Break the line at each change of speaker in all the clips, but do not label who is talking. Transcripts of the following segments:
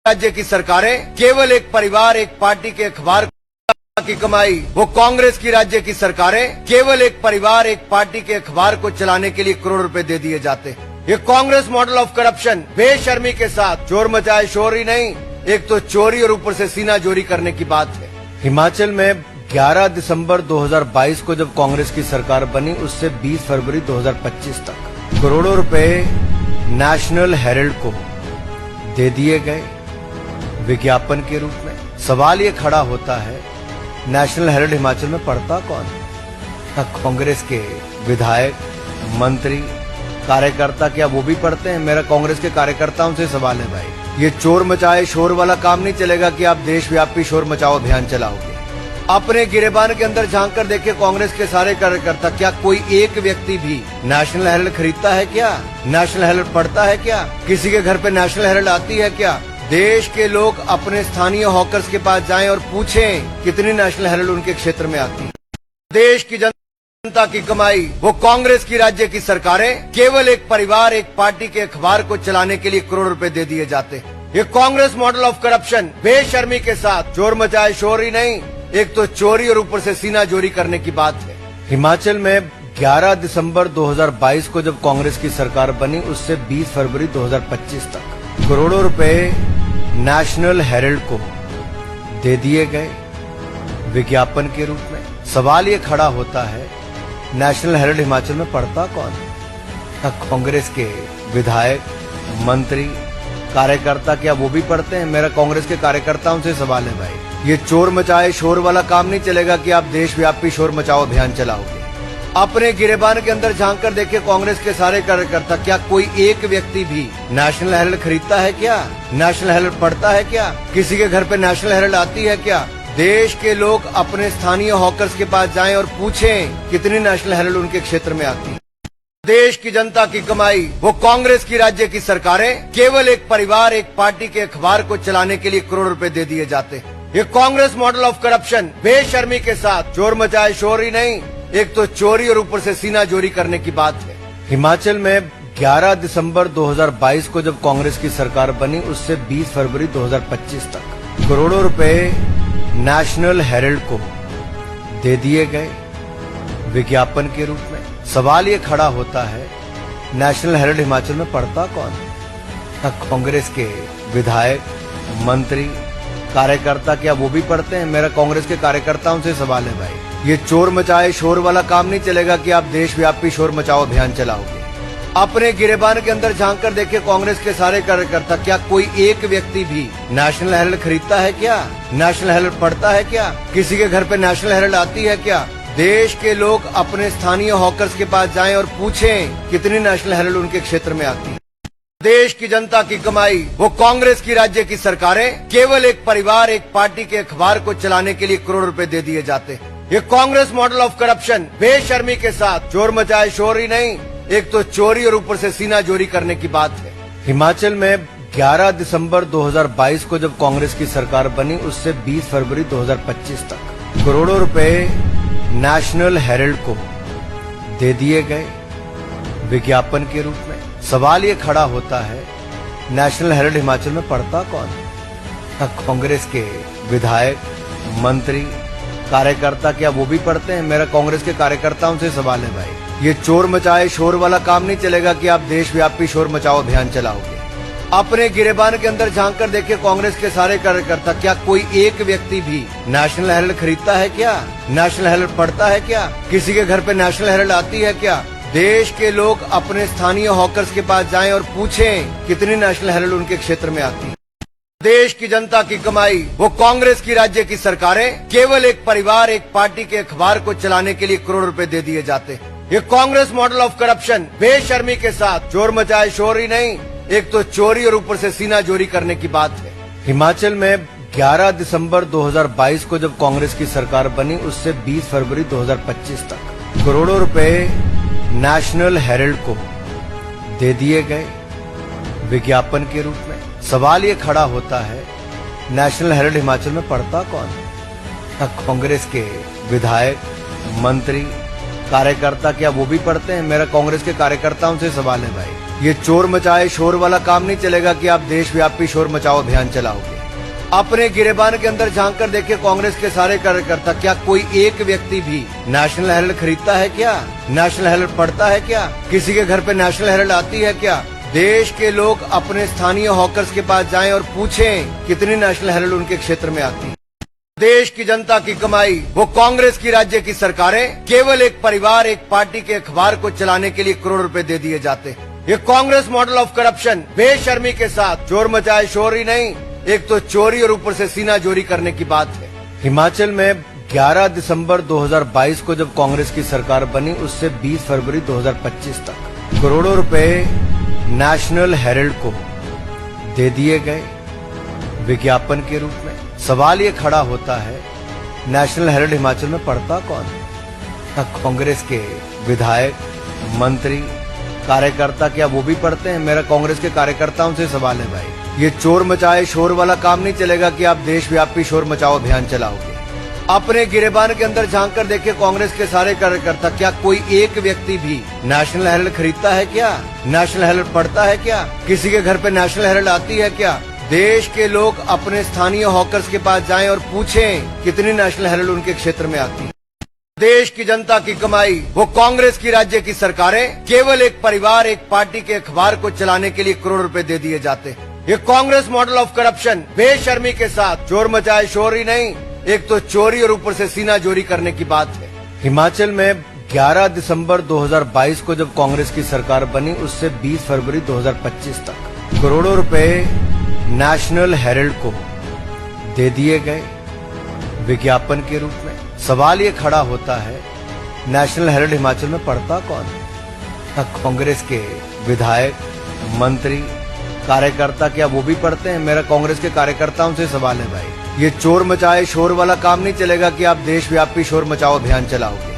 राज्य की सरकारें केवल एक परिवार, एक पार्टी के अखबार की कमाई, वो कांग्रेस की राज्य की सरकारें केवल एक परिवार, एक पार्टी के अखबार को चलाने के लिए करोड़ रुपए दे दिए जाते हैं। ये कांग्रेस मॉडल ऑफ करप्शन बेशर्मी के साथ चोर मचाए शोर ही नहीं, एक तो चोरी और ऊपर से सीना जोरी करने की बात है। हिमाचल में 11 दिसंबर 2022 को जब कांग्रेस की सरकार बनी, उससे 20 फरवरी 2025 तक करोड़ों रुपए नेशनल हेराल्ड को दे दिए गए विज्ञापन के रूप में। सवाल ये खड़ा होता है, नेशनल हेराल्ड हिमाचल में पढ़ता कौन है? कांग्रेस के विधायक, मंत्री, कार्यकर्ता, क्या वो भी पढ़ते हैं? मेरा कांग्रेस के कार्यकर्ताओं से सवाल है भाई, ये चोर मचाए शोर वाला काम नहीं चलेगा कि आप देशव्यापी शोर मचाओ अभियान चलाओगे। अपने गिरेबान के अंदर झांक कर देखिए कांग्रेस के सारे कार्यकर्ता, क्या कोई एक व्यक्ति भी नेशनल हेराल्ड खरीदता है क्या? नेशनल हेराल्ड पढ़ता है क्या? किसी के घर पे नेशनल हेराल्ड आती है क्या? देश के लोग अपने स्थानीय हॉकर्स के पास जाएं और पूछें कितनी नेशनल हेराल्ड उनके क्षेत्र में आती है। देश की जनता की कमाई, वो कांग्रेस की राज्य की सरकारें केवल एक परिवार, एक पार्टी के अखबार को चलाने के लिए करोड़ रुपए दे दिए जाते हैं। ये कांग्रेस मॉडल ऑफ करप्शन बेशर्मी के साथ चोर मचाए शोर ही नहीं, एक तो चोरी और ऊपर से सीना जोरी करने की बात है। हिमाचल में 11 दिसंबर 2022 को जब कांग्रेस की सरकार बनी, उससे 20 फरवरी 2025 तक करोड़ों रुपए नेशनल हेराल्ड को दे दिए गए विज्ञापन के रूप में। सवाल ये खड़ा होता है, नेशनल हेराल्ड हिमाचल में पढ़ता कौन है? कांग्रेस के विधायक, मंत्री, कार्यकर्ता, क्या वो भी पढ़ते हैं? मेरा कांग्रेस के कार्यकर्ताओं से सवाल है भाई, ये चोर मचाए शोर वाला काम नहीं चलेगा कि आप देशव्यापी शोर मचाओ अभियान चलाओगे। अपने गिरेबान के अंदर झांक कर देखिए कांग्रेस के सारे कार्यकर्ता, क्या कोई एक व्यक्ति भी नेशनल हेराल्ड खरीदता है क्या? नेशनल हेराल्ड पढ़ता है क्या? किसी के घर पे नेशनल हेराल्ड आती है क्या? देश के लोग अपने स्थानीय हॉकर्स के पास जाएं और पूछें कितनी नेशनल हेराल्ड उनके क्षेत्र में आती है। देश की जनता की कमाई, वो कांग्रेस की राज्य की सरकारें केवल एक परिवार, एक पार्टी के अखबार को चलाने के लिए करोड़ रुपए दे दिए जाते हैं। ये कांग्रेस मॉडल ऑफ करप्शन बेशर्मी के साथ चोर मचाए शोर ही नहीं, एक तो चोरी और ऊपर से सीना जोरी करने की बात है। हिमाचल में 11 दिसंबर 2022 को जब कांग्रेस की सरकार बनी, उससे 20 फरवरी 2025 तक करोड़ों रुपए नेशनल हेराल्ड को दे दिए गए विज्ञापन के रूप में। सवाल ये खड़ा होता है, नेशनल हेराल्ड हिमाचल में पढ़ता कौन है? कांग्रेस के विधायक, मंत्री, कार्यकर्ता, क्या वो भी पढ़ते हैं? मेरा कांग्रेस के कार्यकर्ताओं से सवाल है भाई, ये चोर मचाए शोर वाला काम नहीं चलेगा कि आप देशव्यापी शोर मचाओ अभियान चलाओगे। अपने गिरेबान के अंदर झांक कर देखिए कांग्रेस के सारे कार्यकर्ता, क्या कोई एक व्यक्ति भी नेशनल हेराल्ड खरीदता है क्या? नेशनल हेराल्ड पढ़ता है क्या? किसी के घर पे नेशनल हेराल्ड आती है क्या? देश के लोग अपने स्थानीय हॉकर्स के पास जाएं और पूछें कितनी नेशनल हेराल्ड उनके क्षेत्र में आती है। देश की जनता की कमाई, वो कांग्रेस की राज्य की सरकारें केवल एक परिवार, एक पार्टी के अखबार को चलाने के लिए करोड़ रुपए दे दिए जाते हैं। ये कांग्रेस मॉडल ऑफ करप्शन बेशर्मी के साथ चोर मचाए शोर ही नहीं, एक तो चोरी और ऊपर से सीना जोरी करने की बात है। हिमाचल में 11 दिसंबर 2022 को जब कांग्रेस की सरकार बनी, उससे 20 फरवरी 2025 तक करोड़ों रुपए नेशनल हेराल्ड को दे दिए गए विज्ञापन के रूप में। सवाल ये खड़ा होता है, नेशनल हेराल्ड हिमाचल में पढ़ता कौन है? कांग्रेस के विधायक, मंत्री, कार्यकर्ता, क्या वो भी पढ़ते हैं? मेरा कांग्रेस के कार्यकर्ताओं से सवाल है भाई, ये चोर मचाए शोर वाला काम नहीं चलेगा कि आप देशव्यापी शोर मचाओ अभियान चलाओगे। अपने गिरेबान के अंदर झांक कर देखिए कांग्रेस के सारे कार्यकर्ता, क्या कोई एक व्यक्ति भी नेशनल हेराल्ड खरीदता है क्या? नेशनल हेराल्ड पढ़ता है क्या? किसी के घर पे नेशनल हेराल्ड आती है क्या? देश के लोग अपने स्थानीय हॉकर्स के पास जाएं और पूछें कितनी नेशनल हेराल्ड उनके क्षेत्र में आती है। देश की जनता की कमाई, वो कांग्रेस की राज्य की सरकारें केवल एक परिवार, एक पार्टी के अखबार को चलाने के लिए करोड़ रुपए दे दिए जाते हैं। ये कांग्रेस मॉडल ऑफ करप्शन बेशर्मी के साथ चोर मचाए शोर ही नहीं, एक तो चोरी और ऊपर से सीना जोरी करने की बात है। हिमाचल में 11 दिसंबर 2022 को जब कांग्रेस की सरकार बनी, उससे 20 फरवरी 2025 तक करोड़ों रुपए नेशनल हेराल्ड को दे दिए गए विज्ञापन के रूप में। सवाल ये खड़ा होता है, नेशनल हेराल्ड हिमाचल में पढ़ता कौन है? कांग्रेस के विधायक, मंत्री, कार्यकर्ता, क्या वो भी पढ़ते हैं? मेरा कांग्रेस के कार्यकर्ताओं से सवाल है भाई, ये चोर मचाए शोर वाला काम नहीं चलेगा कि आप देशव्यापी शोर मचाओ अभियान चलाओगे। अपने गिरेबान के अंदर झांक कर देखिए कांग्रेस के सारे कार्यकर्ता, क्या कोई एक व्यक्ति भी नेशनल हेराल्ड खरीदता है क्या? नेशनल हेराल्ड पढ़ता है क्या? किसी के घर पे नेशनल हेराल्ड आती है क्या? देश के लोग अपने स्थानीय हॉकर्स के पास जाएं और पूछें कितनी नेशनल हेराल्ड उनके क्षेत्र में आती है। देश की जनता की कमाई वो कांग्रेस की राज्य की सरकारें केवल एक परिवार एक पार्टी के अखबार को चलाने के लिए करोड़ रुपए दे दिए जाते हैं। ये कांग्रेस मॉडल ऑफ करप्शन बेशर्मी के साथ चोर मचाए शोर ही नहीं, एक तो चोरी और ऊपर से सीना जोरी करने की बात है। हिमाचल में 11 दिसंबर 2022 को जब कांग्रेस की सरकार बनी, उससे 20 फरवरी 2025 तक करोड़ों रुपए नेशनल हेराल्ड को दे दिए गए विज्ञापन के रूप में। सवाल ये खड़ा होता है, नेशनल हेराल्ड हिमाचल में पढ़ता कौन है? कांग्रेस के विधायक, मंत्री, कार्यकर्ता, क्या वो भी पढ़ते हैं? मेरा कांग्रेस के कार्यकर्ताओं से सवाल है भाई, ये चोर मचाए शोर वाला काम नहीं चलेगा कि आप देशव्यापी शोर मचाओ अभियान चलाओगे। अपने गिरेबान के अंदर झांक कर देखिए कांग्रेस के सारे कार्यकर्ता, क्या कोई एक व्यक्ति भी नेशनल हेराल्ड खरीदता है क्या? नेशनल हेराल्ड पढ़ता है क्या? किसी के घर पे नेशनल हेराल्ड आती है क्या? देश के लोग अपने स्थानीय हॉकर्स के पास जाएं और पूछें कितनी नेशनल हेराल्ड उनके क्षेत्र में आती है। देश की जनता की कमाई वो कांग्रेस की राज्य की सरकारें केवल एक परिवार एक पार्टी के अखबार को चलाने के लिए करोड़ रुपए दे दिए जाते हैं। ये कांग्रेस मॉडल ऑफ करप्शन बेशर्मी के साथ चोर मचाए शोर ही नहीं, एक तो चोरी और ऊपर से सीना जोरी करने की बात है। हिमाचल में 11 दिसंबर 2022 को जब कांग्रेस की सरकार बनी, उससे 20 फरवरी 2025 तक करोड़ों रुपए नेशनल हेराल्ड को दे दिए गए विज्ञापन के रूप में। सवाल ये खड़ा होता है, नेशनल हेराल्ड हिमाचल में पढ़ता कौन है? कांग्रेस के विधायक, मंत्री, कार्यकर्ता, क्या वो भी पढ़ते हैं? मेरा कांग्रेस के कार्यकर्ताओं से सवाल है भाई, ये चोर मचाए शोर वाला काम नहीं चलेगा कि आप देशव्यापी शोर मचाओ अभियान चलाओगे।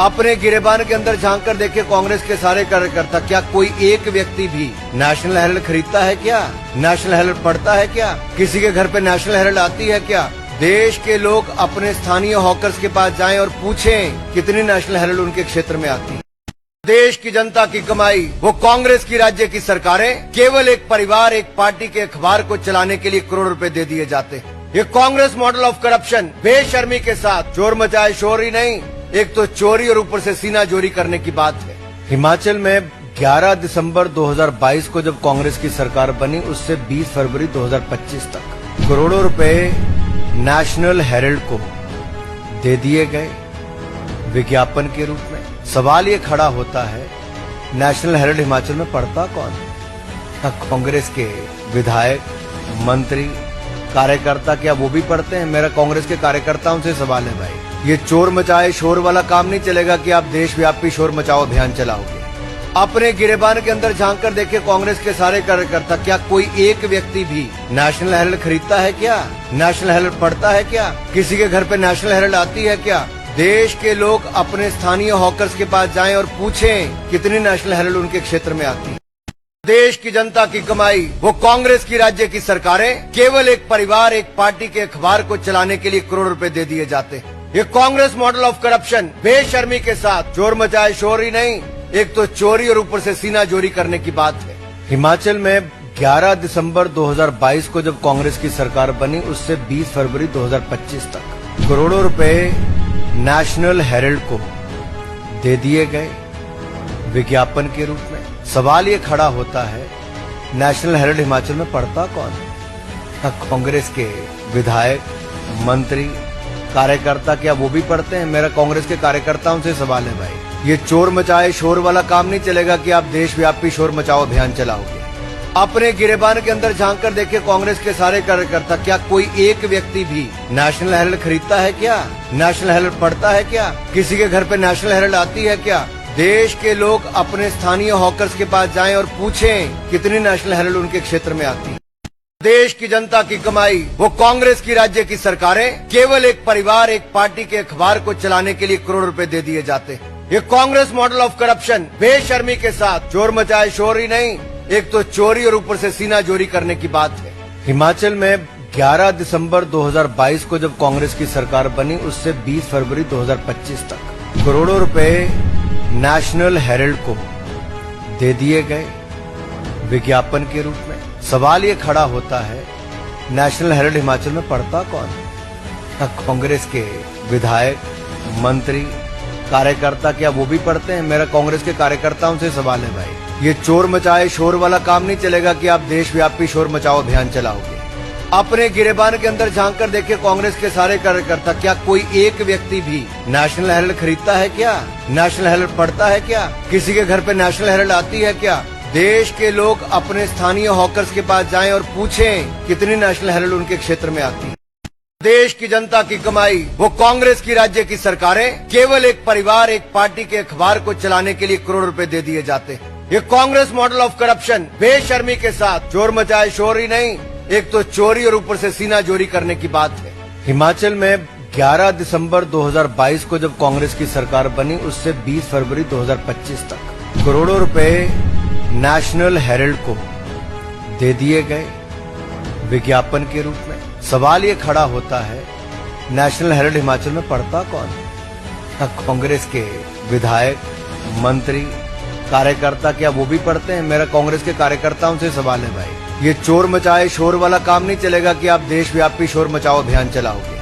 अपने गिरेबान के अंदर झांक कर देखिए कांग्रेस के सारे कार्यकर्ता, क्या कोई एक व्यक्ति भी नेशनल हेराल्ड खरीदता है क्या? नेशनल हेराल्ड पढ़ता है क्या? किसी के घर पे नेशनल हेराल्ड आती है क्या? देश के लोग अपने स्थानीय हॉकर्स के पास जाएं और पूछें कितनी नेशनल हेराल्ड उनके क्षेत्र में आती है। देश की जनता की कमाई वो कांग्रेस की राज्य की सरकारें केवल एक परिवार एक पार्टी के अखबार को चलाने के लिए करोड़ रुपए दे दिए जाते हैं। ये कांग्रेस मॉडल ऑफ करप्शन बेशर्मी के साथ चोर मचाए शोर ही नहीं, एक तो चोरी और ऊपर से सीना जोरी करने की बात है। हिमाचल में 11 दिसंबर 2022 को जब कांग्रेस की सरकार बनी, उससे 20 फरवरी 2025 तक करोड़ों रुपए नेशनल हेराल्ड को दे दिए गए विज्ञापन के रूप में। सवाल ये खड़ा होता है, नेशनल हेराल्ड हिमाचल में पढ़ता कौन है? कांग्रेस के विधायक, मंत्री, कार्यकर्ता, क्या वो भी पढ़ते हैं? मेरा कांग्रेस के कार्यकर्ताओं से सवाल है भाई, ये चोर मचाए शोर वाला काम नहीं चलेगा कि आप देशव्यापी शोर मचाओ अभियान चलाओगे। अपने गिरेबान के अंदर झांक कर देखिए कांग्रेस के सारे कार्यकर्ता, क्या कोई एक व्यक्ति भी नेशनल हेराल्ड खरीदता है क्या? नेशनल हेराल्ड पढ़ता है क्या? किसी के घर पे नेशनल हेराल्ड आती है क्या? देश के लोग अपने स्थानीय हॉकर्स के पास जाएं और पूछें कितनी नेशनल हेराल्ड उनके क्षेत्र में आती है। देश की जनता की कमाई वो कांग्रेस की राज्य की सरकारें केवल एक परिवार एक पार्टी के अखबार को चलाने के लिए करोड़ रुपए दे दिए जाते हैं। ये कांग्रेस मॉडल ऑफ करप्शन बेशर्मी के साथ चोर मचाए शोर ही नहीं, एक तो चोरी और ऊपर से सीना जोरी करने की बात है। हिमाचल में 11 दिसंबर 2022 को जब कांग्रेस की सरकार बनी, उससे 20 फरवरी 2025 तक करोड़ों रुपए नेशनल हेराल्ड को दे दिए गए विज्ञापन के रूप में। सवाल ये खड़ा होता है, नेशनल हेराल्ड हिमाचल में पढ़ता कौन है? कांग्रेस के विधायक, मंत्री, कार्यकर्ता, क्या वो भी पढ़ते हैं? मेरा कांग्रेस के कार्यकर्ताओं से सवाल है भाई, ये चोर मचाए शोर वाला काम नहीं चलेगा कि आप देशव्यापी शोर मचाओ अभियान चलाओगे। अपने गिरेबान के अंदर झांक कर देखिए कांग्रेस के सारे कार्यकर्ता, क्या कोई एक व्यक्ति भी नेशनल हेराल्ड खरीदता है क्या? नेशनल हेराल्ड पढ़ता है क्या? किसी के घर पे नेशनल हेराल्ड आती है क्या? देश के लोग अपने स्थानीय हॉकर्स के पास जाएं और पूछें कितनी नेशनल हेराल्ड उनके क्षेत्र में आती है। देश की जनता की कमाई वो कांग्रेस की राज्य की सरकारें केवल एक परिवार एक पार्टी के अखबार को चलाने के लिए करोड़ रुपए दे दिए जाते हैं। ये कांग्रेस मॉडल ऑफ करप्शन बेशर्मी के साथ चोर मचाए शोर ही नहीं, एक तो चोरी और ऊपर से सीना जोरी करने की बात है। हिमाचल में 11 दिसंबर 2022 को जब कांग्रेस की सरकार बनी, उससे 20 फरवरी 2025 तक करोड़ों रुपए नेशनल हेराल्ड को दे दिए गए विज्ञापन के रूप में। सवाल ये खड़ा होता है, नेशनल हेराल्ड हिमाचल में पढ़ता कौन है? कांग्रेस के विधायक, मंत्री, कार्यकर्ता क्या वो भी पढ़ते हैं? मेरा कांग्रेस के कार्यकर्ताओं से सवाल है भाई। ये चोर मचाए शोर वाला काम नहीं चलेगा कि आप देशव्यापी शोर मचाओ अभियान चलाओगे। अपने गिरेबान के अंदर झांक कर देखिए कांग्रेस के सारे कार्यकर्ता, क्या कोई एक व्यक्ति भी नेशनल हेराल्ड खरीदता है क्या? नेशनल हेराल्ड पढ़ता है क्या? किसी के घर पे नेशनल हेराल्ड आती है क्या? देश के लोग अपने स्थानीय हॉकर्स के पास जाएं और पूछें कितनी नेशनल हेराल्ड उनके क्षेत्र में आती है। देश की जनता की कमाई वो कांग्रेस की राज्य की सरकारें केवल एक परिवार, एक पार्टी के अखबार को चलाने के लिए करोड़ रुपए दे दिए जाते हैं। ये कांग्रेस मॉडल ऑफ करप्शन बेशर्मी के साथ चोर मचाए शोर ही नहीं, एक तो चोरी और ऊपर से सीना जोरी करने की बात है। हिमाचल में 11 दिसंबर 2022 को जब कांग्रेस की सरकार बनी, उससे 20 फरवरी 2025 तक करोड़ों रुपए नेशनल हेराल्ड को दे दिए गए विज्ञापन के रूप में। सवाल ये खड़ा होता है, नेशनल हेराल्ड हिमाचल में पढ़ता कौन है? कांग्रेस के विधायक, मंत्री, कार्यकर्ता क्या वो भी पढ़ते हैं? मेरा कांग्रेस के कार्यकर्ताओं से सवाल है भाई। ये चोर मचाए शोर वाला काम नहीं चलेगा कि आप देशव्यापी शोर मचाओ अभियान चलाओगे।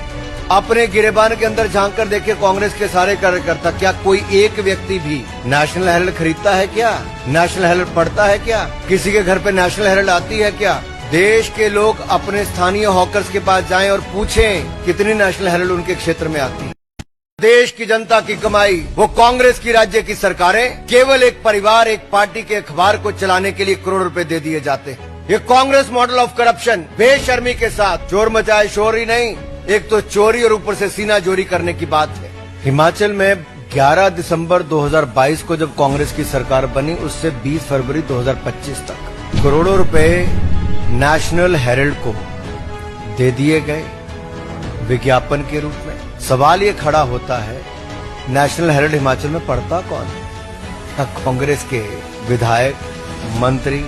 अपने गिरेबान के अंदर झांक कर देखिए कांग्रेस के सारे कार्यकर्ता, क्या कोई एक व्यक्ति भी नेशनल हेराल्ड खरीदता है क्या? नेशनल हेराल्ड पढ़ता है क्या? किसी के घर पे नेशनल हेराल्ड आती है क्या? देश के लोग अपने स्थानीय हॉकर्स के पास जाएं और पूछें कितनी नेशनल हेराल्ड उनके क्षेत्र में आती है। देश की जनता की कमाई वो कांग्रेस की राज्य की सरकारें केवल एक परिवार, एक पार्टी के अखबार को चलाने के लिए करोड़ रुपए दे दिए जाते हैं। ये कांग्रेस मॉडल ऑफ करप्शन बेशर्मी के साथ चोर मचाए शोर ही नहीं, एक तो चोरी और ऊपर से सीना जोरी करने की बात है। हिमाचल में 11 दिसंबर 2022 को जब कांग्रेस की सरकार बनी, उससे 20 फरवरी 2025 तक करोड़ों रुपए नेशनल हेराल्ड को दे दिए गए विज्ञापन के रूप में। सवाल ये खड़ा होता है, नेशनल हेराल्ड हिमाचल में पढ़ता कौन है? कांग्रेस के विधायक, मंत्री,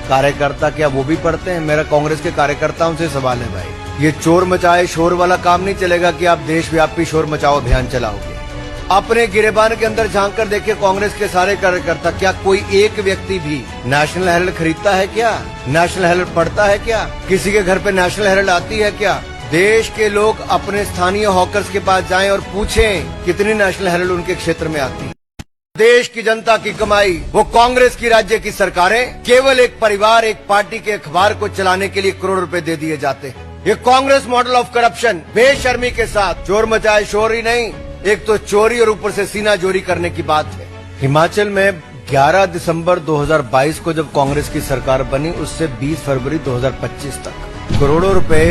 कार्यकर्ता क्या वो भी पढ़ते हैं? मेरा कांग्रेस के कार्यकर्ताओं से सवाल है भाई। ये चोर मचाए शोर वाला काम नहीं चलेगा कि आप देशव्यापी शोर मचाओ अभियान चलाओगे। अपने गिरेबान के अंदर झांक कर देखिए कांग्रेस के सारे कार्यकर्ता, क्या कोई एक व्यक्ति भी नेशनल हेराल्ड खरीदता है क्या? नेशनल हेराल्ड पढ़ता है क्या? किसी के घर पे नेशनल हेराल्ड आती है क्या? देश के लोग अपने स्थानीय हॉकर्स के पास जाएं और पूछें कितनी नेशनल हेराल्ड उनके क्षेत्र में आती है। देश की जनता की कमाई वो कांग्रेस की राज्य की सरकारें केवल एक परिवार, एक पार्टी के अखबार को चलाने के लिए करोड़ रुपए दे दिए जाते हैं। ये कांग्रेस मॉडल ऑफ करप्शन बेशर्मी के साथ चोर मचाए शोर ही नहीं, एक तो चोरी और ऊपर से सीना जोरी करने की बात है। हिमाचल में 11 दिसंबर 2022 को जब कांग्रेस की सरकार बनी, उससे 20 फरवरी 2025 तक करोड़ों रुपए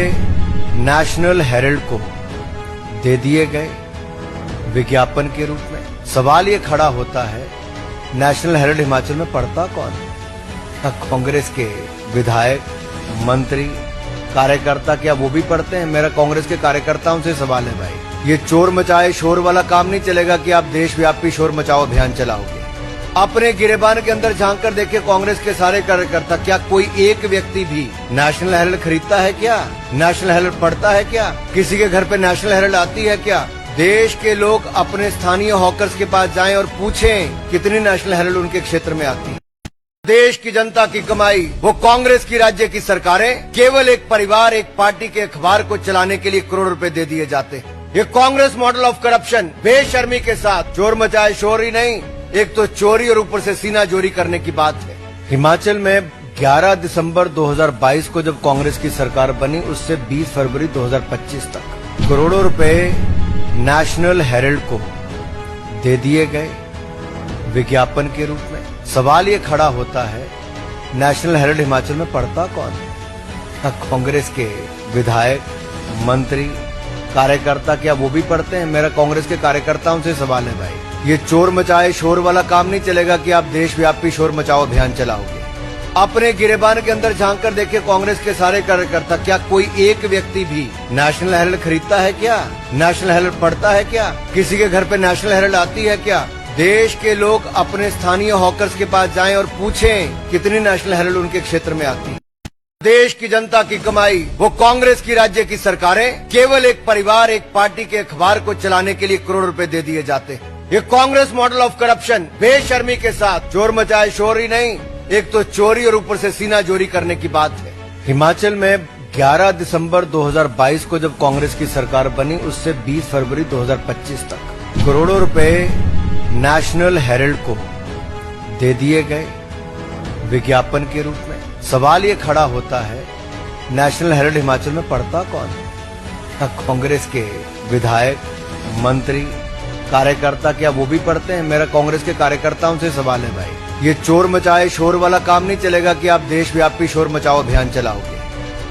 नेशनल हेराल्ड को दे दिए गए विज्ञापन के रूप में। सवाल ये खड़ा होता है, नेशनल हेराल्ड हिमाचल में पढ़ता कौन है? कांग्रेस के विधायक, मंत्री, कार्यकर्ता क्या वो भी पढ़ते हैं? मेरा कांग्रेस के कार्यकर्ताओं से सवाल है भाई। ये चोर मचाए शोर वाला काम नहीं चलेगा कि आप देशव्यापी शोर मचाओ अभियान चलाओगे। अपने गिरेबान के अंदर झांक कर देखिए कांग्रेस के सारे कार्यकर्ता, क्या कोई एक व्यक्ति भी नेशनल हेराल्ड खरीदता है क्या? नेशनल हेराल्ड पढ़ता है क्या? किसी के घर पे नेशनल हेराल्ड आती है क्या? देश के लोग अपने स्थानीय हॉकर्स के पास जाएं और पूछें कितनी नेशनल हेराल्ड उनके क्षेत्र में आती है। देश की जनता की कमाई वो कांग्रेस की राज्य की सरकारें केवल एक परिवार, एक पार्टी के अखबार को चलाने के लिए करोड़ रुपए दे दिए जाते हैं। ये कांग्रेस मॉडल ऑफ करप्शन बेशर्मी के साथ चोर मचाए शोर ही नहीं, एक तो चोरी और ऊपर से सीना जोरी करने की बात है। हिमाचल में 11 दिसंबर 2022 को जब कांग्रेस की सरकार बनी, उससे 20 फरवरी 2025 तक करोड़ों रुपए नेशनल हेराल्ड को दे दिए गए विज्ञापन के रूप में। सवाल ये खड़ा होता है, नेशनल हेराल्ड हिमाचल में पढ़ता कौन है? कांग्रेस के विधायक, मंत्री, कार्यकर्ता क्या वो भी पढ़ते हैं? मेरा कांग्रेस के कार्यकर्ताओं से सवाल है भाई। ये चोर मचाए शोर वाला काम नहीं चलेगा कि आप देशव्यापी शोर मचाओ अभियान चलाओगे। अपने गिरेबान के अंदर झांक कर देखिए कांग्रेस के सारे कार्यकर्ता, क्या कोई एक व्यक्ति भी नेशनल हेराल्ड खरीदता है क्या? नेशनल हेराल्ड पढ़ता है क्या? किसी के घर पे नेशनल हेराल्ड आती है क्या? देश के लोग अपने स्थानीय हॉकर्स के पास जाएं और पूछें कितनी नेशनल हेराल्ड उनके क्षेत्र में आती है। देश की जनता की कमाई वो कांग्रेस की राज्य की सरकारें केवल एक परिवार, एक पार्टी के अखबार को चलाने के लिए करोड़ रुपए दे दिए जाते हैं। ये कांग्रेस मॉडल ऑफ करप्शन बेशर्मी के साथ चोर मचाए शोर ही नहीं, एक तो चोरी और ऊपर से सीना जोरी करने की बात है। हिमाचल में 11 दिसंबर 2022 को जब कांग्रेस की सरकार बनी, उससे 20 फरवरी 2025 तक करोड़ों रुपए नेशनल हेराल्ड को दे दिए गए विज्ञापन के रूप में। सवाल ये खड़ा होता है, नेशनल हेराल्ड हिमाचल में पढ़ता कौन है? कांग्रेस के विधायक, मंत्री, कार्यकर्ता क्या वो भी पढ़ते हैं? मेरा कांग्रेस के कार्यकर्ताओं से सवाल है भाई, ये चोर मचाए शोर वाला काम नहीं चलेगा कि आप देशव्यापी शोर मचाओ अभियान चलाओगे।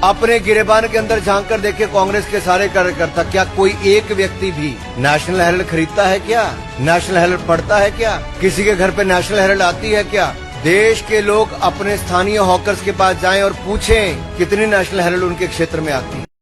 अपने गिरेबान के अंदर झांक कर देखिए कांग्रेस के सारे कार्यकर्ता, क्या कोई एक व्यक्ति भी नेशनल हेराल्ड खरीदता है क्या? नेशनल हेराल्ड पढ़ता है क्या? किसी के घर पे नेशनल हेराल्ड आती है क्या? देश के लोग अपने स्थानीय हॉकर्स के पास जाएं और पूछें कितनी नेशनल हेराल्ड उनके क्षेत्र में आती है।